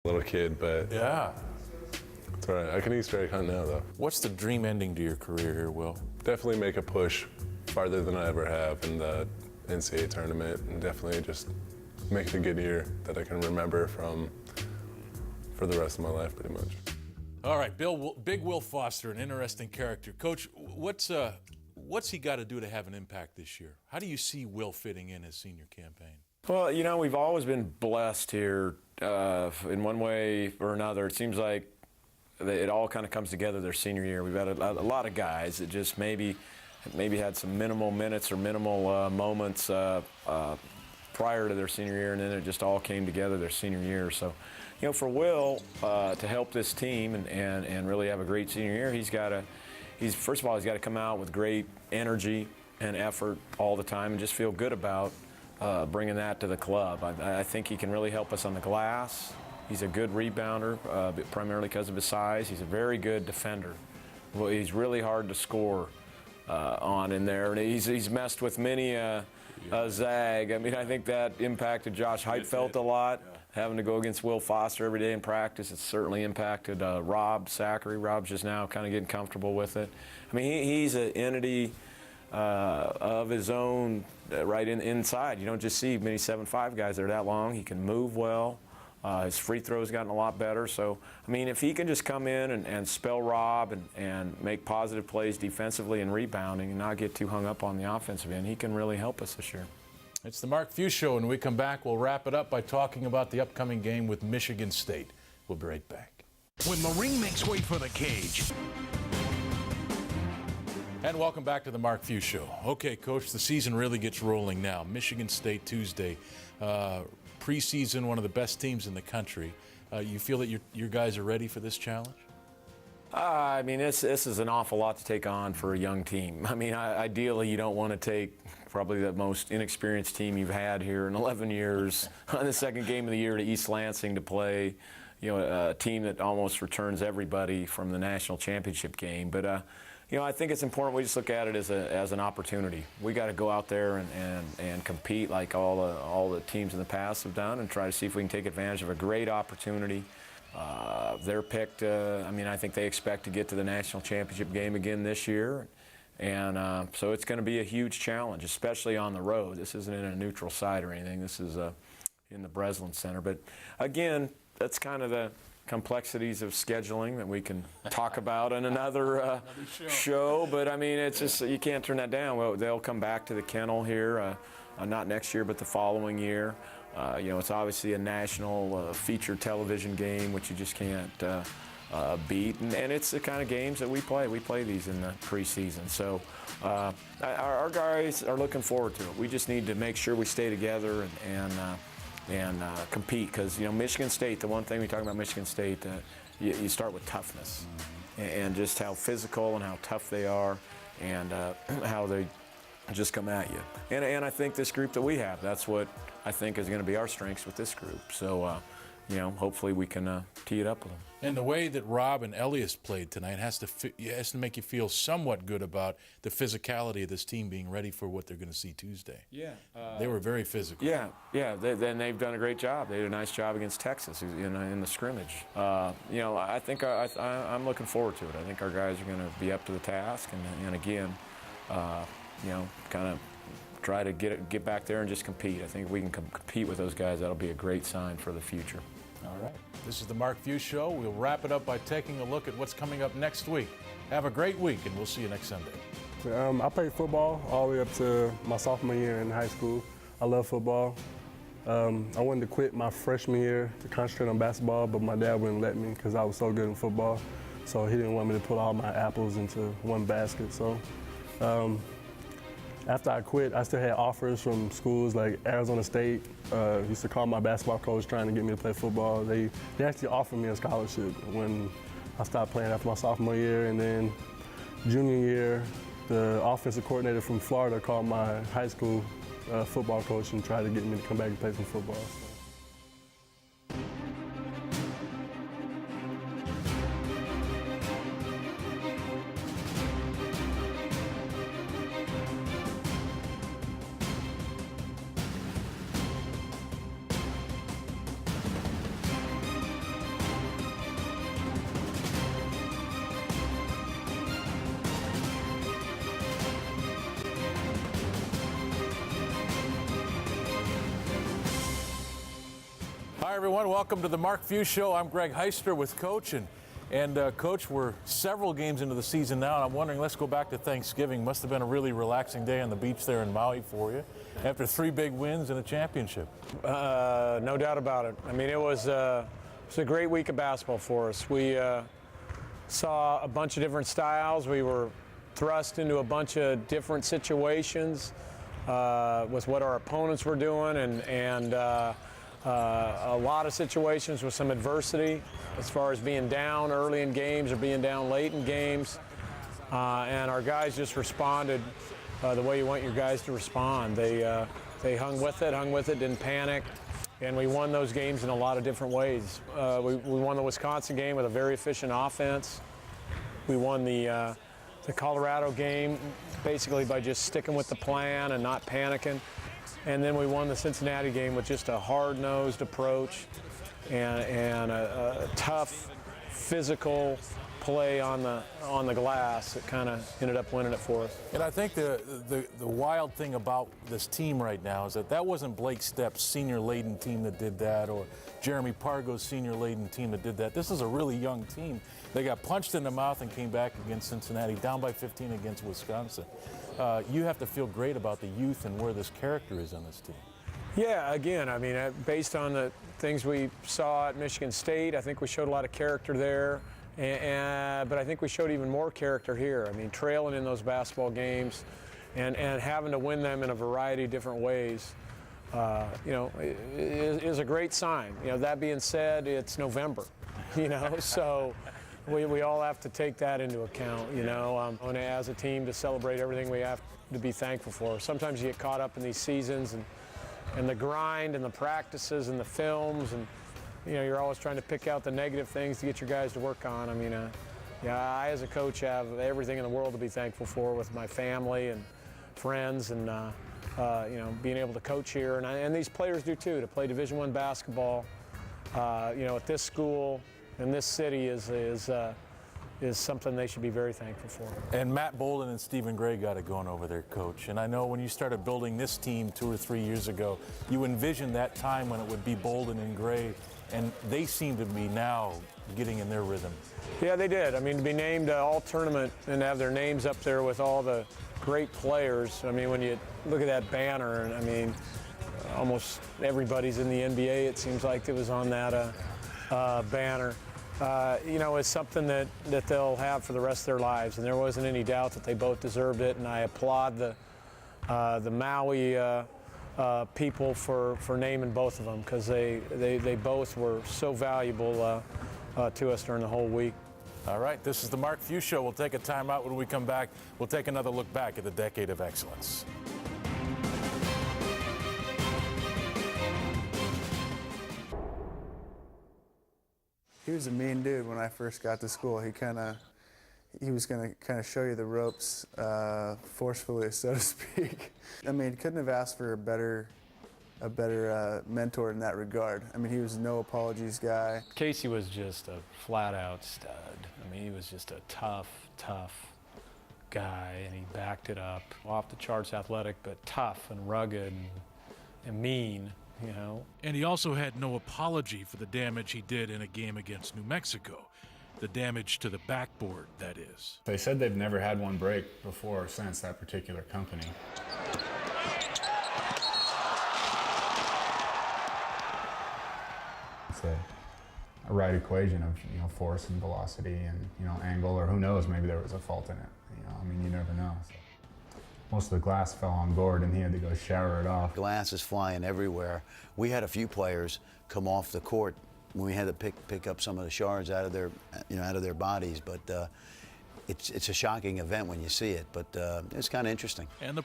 little kid, but Yeah. it's all right. I can Easter egg hunt now, though. What's the dream ending to your career here, Will? Definitely make a push farther than I ever have in the NCAA tournament, and definitely just make it a good year that I can remember for the rest of my life, pretty much. All right, Big Will Foster, an interesting character. Coach, what's he got to do to have an impact this year? How do you see Will fitting in his senior campaign? Well, you know, we've always been blessed here in one way or another. It seems like it all kind of comes together their senior year. We've had a lot of guys that just maybe had some minimal minutes or minimal moments prior to their senior year, and then it just all came together their senior year. So, you know, for Will to help this team and really have a great senior year, first of all, he's got to come out with great energy and effort all the time and just feel good about bringing that to the club. I think he can really help us on the glass. He's a good rebounder, primarily because of his size. He's a very good defender. Well, he's really hard to score on in there. And he's messed with many a zag. I mean, I think that impacted Josh Heitfeld a lot. Yeah. Having to go against Will Foster every day in practice, it's certainly impacted Rob Zachary. Rob's just now kind of getting comfortable with it. I mean, he's an entity of his own right inside. You don't just see many 7'5" guys that are that long. He can move well. His free throw's gotten a lot better. So, I mean, if he can just come in and spell Rob and make positive plays defensively and rebounding and not get too hung up on the offensive end, he can really help us this year. It's the Mark Few Show. When we come back, we'll wrap it up by talking about the upcoming game with Michigan State. We'll be right back. When the ring makes way for the cage. And welcome back to the Mark Few Show. Okay, Coach, the season really gets rolling now. Michigan State Tuesday. Preseason, one of the best teams in the country. You feel that your guys are ready for this challenge? I mean, this is an awful lot to take on for a young team. I mean, ideally, you don't want to take probably the most inexperienced team you've had here in 11 years on the second game of the year to East Lansing to play, you know, a team that almost returns everybody from the national championship game. But you know, I think it's important we just look at it as an opportunity. We got to go out there and compete like all the teams in the past have done and try to see if we can take advantage of a great opportunity. They're picked, I mean, I think they expect to get to the national championship game again this year. And so it's going to be a huge challenge, especially on the road. This isn't in a neutral site or anything. This is in the Breslin Center. But again, that's kind of the complexities of scheduling that we can talk about in another show. But I mean, it's just, you can't turn that down. Well, they'll come back to the kennel here, not next year, but the following year. You know, it's obviously a national featured television game, which you just can't beat. And it's the kind of games that we play. We play these in the preseason. So our guys are looking forward to it. We just need to make sure we stay together and compete, because, you know, Michigan State, the one thing we talk about Michigan State, you start with toughness and just how physical and how tough they are and how they just come at you. And I think this group that we have, that's what I think is going to be our strengths with this group. So, you know, hopefully we can tee it up with them. And the way that Rob and Elias played tonight has to make you feel somewhat good about the physicality of this team being ready for what they're going to see Tuesday. Yeah. They were very physical. Yeah. They've done a great job. They did a nice job against Texas in the scrimmage. You know, I think I'm looking forward to it. I think our guys are going to be up to the task, and again, you know, kind of try to get back there and just compete. I think if we can compete with those guys, that'll be a great sign for the future. All right. This is the Mark Few Show. We'll wrap it up by taking a look at what's coming up next week. Have a great week, and we'll see you next Sunday. I played football all the way up to my sophomore year in high school. I love football. I wanted to quit my freshman year to concentrate on basketball, but my dad wouldn't let me because I was so good in football. So he didn't want me to put all my apples into one basket. So after I quit, I still had offers from schools like Arizona State. Used to call my basketball coach trying to get me to play football. They actually offered me a scholarship when I stopped playing after my sophomore year. And then junior year, the offensive coordinator from Florida called my high school football coach and tried to get me to come back and play some football. everyone. Welcome to the Mark Few Show. I'm Greg Heister with Coach. And Coach, we're several games into the season now, and I'm wondering, let's go back to Thanksgiving. Must have been a really relaxing day on the beach there in Maui for you after 3 big wins and a championship. No doubt about it. I mean, it was a great week of basketball for us. We saw a bunch of different styles. We were thrust into a bunch of different situations with what our opponents were doing, and a lot of situations with some adversity as far as being down early in games or being down late in games. And our guys just responded the way you want your guys to respond. They hung with it, didn't panic. And we won those games in a lot of different ways. We won the Wisconsin game with a very efficient offense. We won the Colorado game basically by just sticking with the plan and not panicking. And then we won the Cincinnati game with just a hard-nosed approach and a tough, physical play on the glass that kind of ended up winning it for us. And I think the wild thing about this team right now is that wasn't Blake Stepp's senior-laden team that did that, or Jeremy Pargo's senior-laden team that did that. This is a really young team. They got punched in the mouth and came back against Cincinnati, down by 15 against Wisconsin. You have to feel great about the youth and where this character is on this team. Yeah, again, I mean, based on the things we saw at Michigan State, I think we showed a lot of character there. But I think we showed even more character here. I mean, trailing in those basketball games and having to win them in a variety of different ways, is a great sign. That being said, it's November, so we all have to take that into account, and as a team to celebrate everything we have to be thankful for. Sometimes you get caught up in these seasons and the grind and the practices and the films, and you're always trying to pick out the negative things to get your guys to work on. I mean, I as a coach have everything in the world to be thankful for with my family and friends, and being able to coach here, and these players do too. To play Division I basketball, at this school in this city is something they should be very thankful for. And Matt Bolden and Stephen Gray got it going over there, Coach. And I know when you started building this team 2 or 3 years ago, you envisioned that time when it would be Bolden and Gray, and they seem to be now getting in their rhythm. Yeah, they did. I mean, to be named all-tournament and have their names up there with all the great players, I mean, when you look at that banner, and I mean, almost everybody's in the NBA, it seems like, that was on that banner. Is something that they'll have for the rest of their lives, and there wasn't any doubt that they both deserved it. And I applaud the Maui people for naming both of them, because they both were so valuable to us during the whole week. All right, this is the Mark Few Show. We'll take a timeout. When we come back, we'll take another look back at the decade of excellence. He was a mean dude when I first got to school. He was going to kind of show you the ropes forcefully, so to speak. I mean, couldn't have asked for a better mentor in that regard. I mean, he was a no apologies guy. Casey was just a flat-out stud. I mean, he was just a tough guy, and he backed it up. Off the charts athletic, but tough and rugged and mean. And he also had no apology for the damage he did in a game against New Mexico. The damage to the backboard, that is. They said they've never had one break before or since, that particular company. It's a right equation of force and velocity and angle, or who knows, maybe there was a fault in it. I mean, you never know. So. Most of the glass fell on Gord, and he had to go shower it off. Glass is flying everywhere. We had a few players come off the court when we had to pick up some of the shards out of their bodies. But it's a shocking event when you see it. But it's kind of interesting. And the